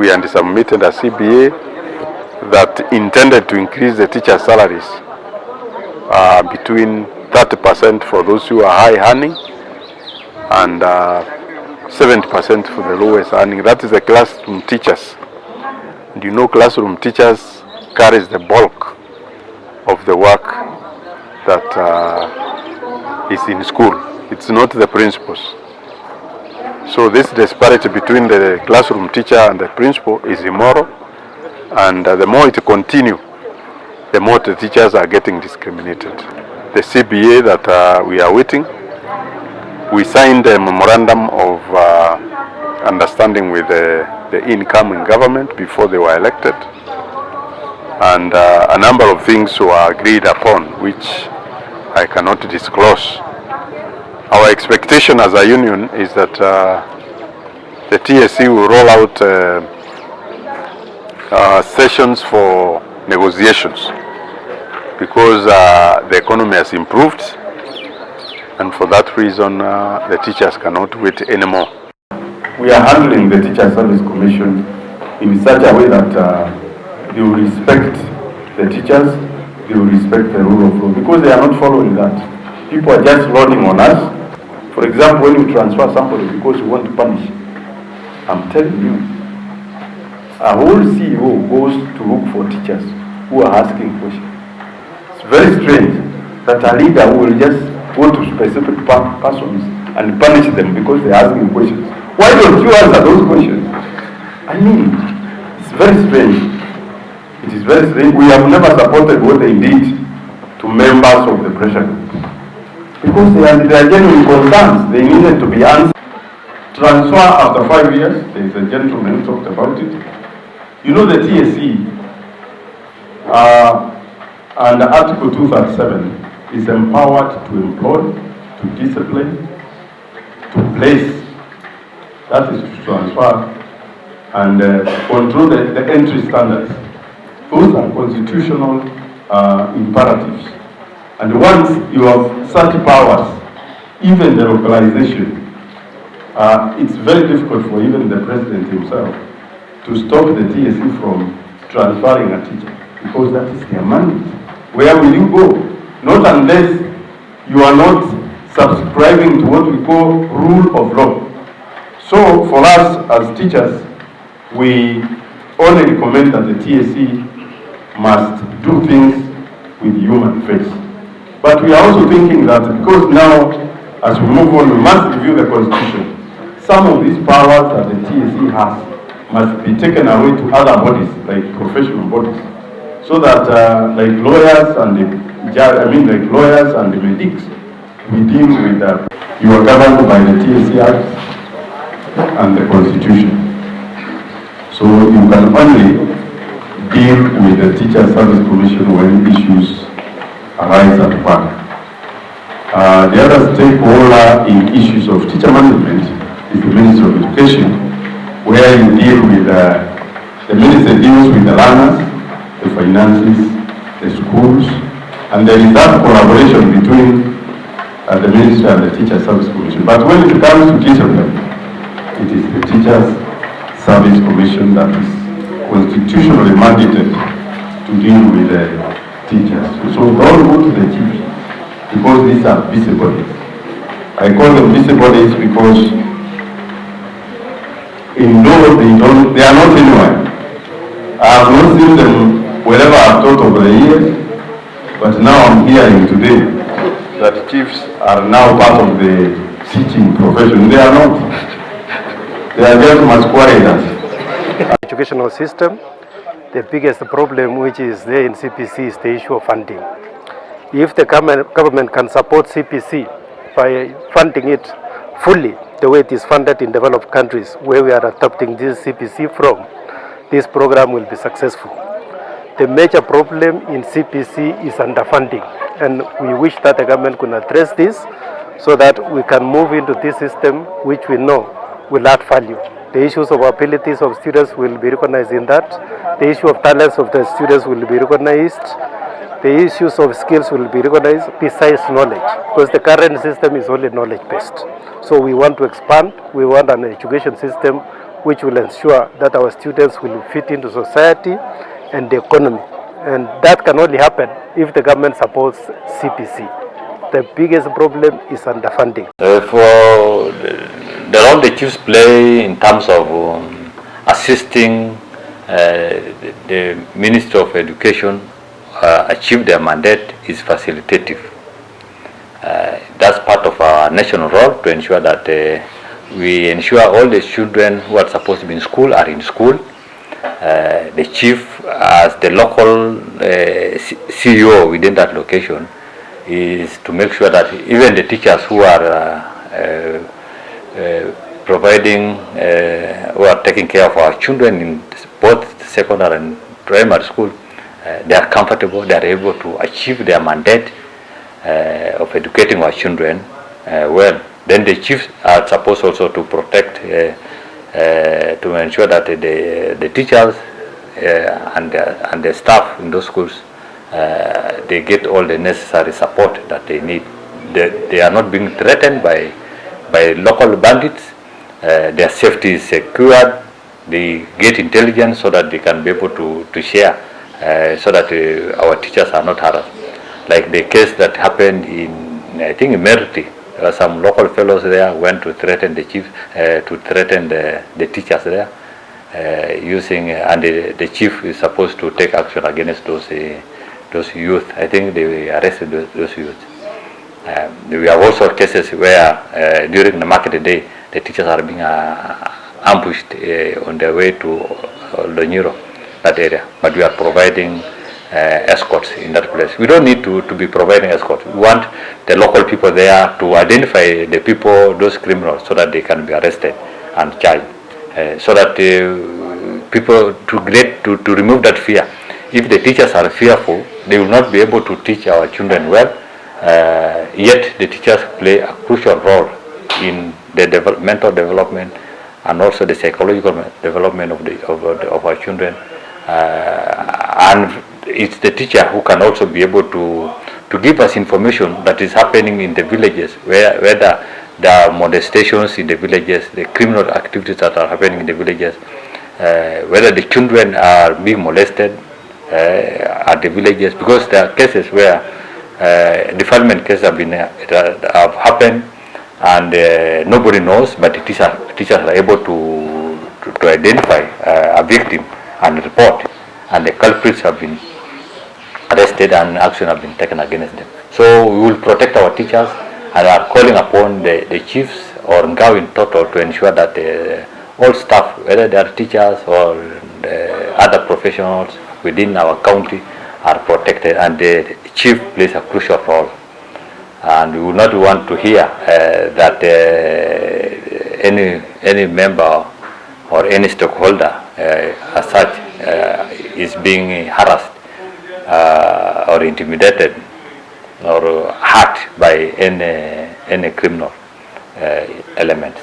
we had submitted a CBA that intended to increase the teacher salaries between 30% for those who are high earning and 70% for the lowest earning. That is the classroom teachers. And you know, classroom teachers carries the bulk of the work that is in school. It's not the principals. So this disparity between the classroom teacher and the principal is immoral, and the more it continues, the more the teachers are getting discriminated. The CBA that we are waiting, we signed a memorandum of understanding with the incoming government before they were elected, and a number of things were agreed upon, which I cannot disclose. Our expectation as a union is that the TSC will roll out sessions for negotiations, because the economy has improved, and for that reason the teachers cannot wait anymore. We are handling the Teacher Service Commission in such a way that they will respect the teachers, they will respect the rule of law, because they are not following that. People are just loading on us. For example, when you transfer somebody because you want to punish, I'm telling you, a whole CEO goes to look for teachers who are asking questions. It's very strange that a leader will just go to specific persons and punish them because they're asking questions. Why don't you answer those questions? I mean, it's very strange. It is very strange. We have never supported what they did to members of the pressure group, because they are genuine concerns. They needed to be answered. Transfer after 5 years, there is a gentleman who talked about it. You know, the TSC under Article 237 is empowered to employ, to discipline, to place, that is to transfer, and control the entry standards. Those are constitutional imperatives. And once you have such powers, even the localization, it's very difficult for even the president himself to stop the TSC from transferring a teacher, because that is their mandate. Where will you go? Not unless you are not subscribing to what we call rule of law. So for us as teachers, we only recommend that the TSC must do things with human face. But we are also thinking that because now, as we move on, we must review the Constitution. Some of these powers that the TSC has must be taken away to other bodies, like professional bodies, so that like lawyers and the lawyers and the medics, we deal with that. You are governed by the TSC Act and the Constitution. So you can only deal with the Teacher Service Commission when issues arise at work. The other stakeholder in issues of teacher management is the Ministry of Education, where you deal with the minister deals with the learners, the finances, the schools, and there is that collaboration between the ministry and the Teacher Service Commission. But when it comes to discipline, it is the Teachers Service Commission that is constitutionally mandated to deal with the teachers. So don't go to the chief, because these are busybodies. I call them busybodies because in law they are not anywhere. I have not seen them wherever I've taught over the years, but now I'm hearing today that chiefs are now part of the teaching profession. They are not. They are just masqueraders. Educational system, the biggest problem which is there in CPC is the issue of funding. If the government can support CPC by funding it fully, the way it is funded in developed countries where we are adopting this CPC from, this program will be successful. The major problem in CPC is underfunding, and we wish that the government could address this so that we can move into this system which we know will add value. The issues of abilities of students will be recognized in that. The issue of talents of the students will be recognized. The issues of skills will be recognized besides knowledge, because the current system is only knowledge-based. So we want to expand. We want an education system which will ensure that our students will fit into society and the economy. And that can only happen if the government supports CPC. The biggest problem is underfunding. For the role the chiefs play in terms of assisting the Ministry of Education achieve their mandate is facilitative. That's part of our national role to ensure that we ensure all the children who are supposed to be in school are in school. The chief, as the local CEO within that location, is to make sure that even the teachers who are providing, who are taking care of our children in both secondary and primary school, they are comfortable, they are able to achieve their mandate of educating our children well. Then the chiefs are supposed also to protect, to ensure that the teachers and the staff in those schools, they get all the necessary support that they need. They are not being threatened by local bandits. Their safety is secured. They get intelligence so that they can be able to share, so that our teachers are not harassed. Like the case that happened in, I think, in Meriti. Some local fellows there went to threaten the chief, to threaten the teachers there, using, and the chief is supposed to take action against those youth. I think they arrested those youth. We have also cases where during the market day, the teachers are being ambushed on their way to Lonyiro, that area. But we are providing escorts in that place. We don't need to be providing escorts. We want the local people there to identify the people, those criminals, so that they can be arrested and charged. So that people, to remove that fear. If the teachers are fearful, they will not be able to teach our children well. Yet the teachers play a crucial role in the mental development and also the psychological development of our children. And it's the teacher who can also be able to give us information that is happening in the villages, whether there are molestations in the villages, the criminal activities that are happening in the villages, whether the children are being molested at the villages, because there are cases where defilement cases have happened and nobody knows, but the teachers are able to identify a victim and report, and the culprits have been arrested and action have been taken against them. So we will protect our teachers and are calling upon the chiefs or Ngao in total to ensure that all staff, whether they are teachers or other professionals within our county, are protected, and the chief plays a crucial role. And we will not want to hear that any member or any stakeholder as such is being harassed or intimidated or hurt by any criminal element.